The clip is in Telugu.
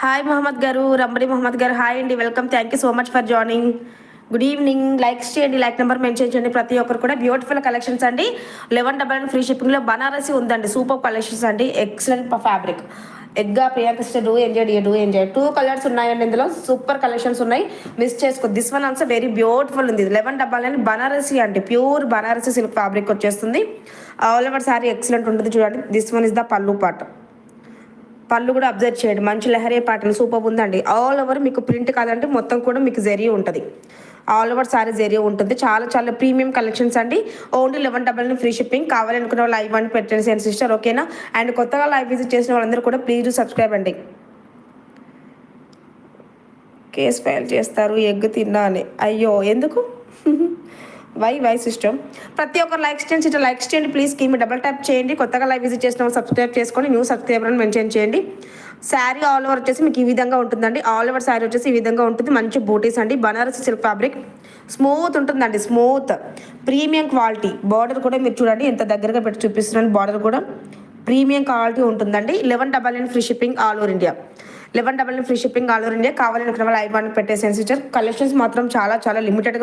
హాయ్ మహమ్మద్ గారు, రంబడి మహమ్మద్ గారు. హాయ్ అండి, welcome. Thank you so much for joining. Good evening. Likes చేయండి, లైక్ నెంబర్ మెన్షన్ చేయండి. ప్రతి ఒక్కరు కూడా బ్యూటిఫుల్ కలెక్షన్స్ అండి. 1199 ఫ్రీ షిప్పింగ్లో బనారసి ఉందండి. సూపర్ కలెక్షన్స్ అండి. Excellent fabric. ఎగ్గా Priyanka sister do enjoy 2 colours ఉన్నాయండి. ఇందులో సూపర్ కలెక్షన్స్ ఉన్నాయి. మిస్ చేసుకో. This one also very beautiful ఉంది. 1199 బనారసి అండి. ప్యూర్ బనారసి సిల్క్ ఫ్యాబ్రిక్ వచ్చేస్తుంది. ఆల్ ఓవర్ సారీ ఎక్సలెంట్ ఉంటుంది. చూడండి, this one is the pallu part. పళ్ళు కూడా అబ్జర్వ్ చేయండి, మంచి లహరీ ప్యాటర్న్ సూపర్ ఉందండి. ఆల్ ఓవర్ మీకు ప్రింట్ కాదంటే మొత్తం కూడా మీకు జరీ ఉంటుంది. ఆల్ ఓవర్ సారీ జరీ ఉంటుంది. చాలా చాలా ప్రీమియం కలెక్షన్స్ అండి. Only 1199 free shipping. కావాలనుకున్న వాళ్ళు లైవ్ అని పెట్టండి సిస్టర్, ఓకేనా? అండ్ కొత్తగా లైవ్ విజిట్ చేసిన వాళ్ళందరూ కూడా ప్లీజ్ సబ్స్క్రైబ్ అండి. కేసు ఫైల్ చేస్తారు ఎగ్ తిన్నా అని. అయ్యో, ఎందుకు? Why system. ప్రతి ఒక్కరు లైక్స్ చేయండి సిస్టర్, లైక్స్ చేయండి ప్లీజ్. స్కీమ్ డబల్ ట్యాప్ చేయండి. కొత్తగా లైవ్ విజిట్ చేసిన వాళ్ళు సబ్స్క్రైబ్ చేసుకొని న్యూ సబ్స్క్రైబర్ అని మెన్షన్ చేయండి. శారీ ఆల్ ఓవర్ వచ్చేసి మీకు ఈ విధంగా ఉంటుందండి. ఆల్ ఓవర్ శారీ వచ్చేసి ఈ విధంగా ఉంటుంది. మంచి బూటీస్ అండి. బనారసి సిల్క్ ఫ్యాబ్రిక్ స్మూత్ ఉంటుందండి. Smooth premium quality. బార్డర్ కూడా మీరు చూడండి ఎంత దగ్గరగా పెట్టి చూపిస్తున్నాను. బార్డర్ కూడా ప్రీమియం క్వాలిటీ ఉంటుందండి. 1199 free shipping all over India. 1199 free shipping all over India. కావాలనుకున్న వాళ్ళు ఐ1 పెట్టేసాను సిస్టర్. కలెక్షన్స్ మాత్రం చాలా చాలా లిమిటెడ్గా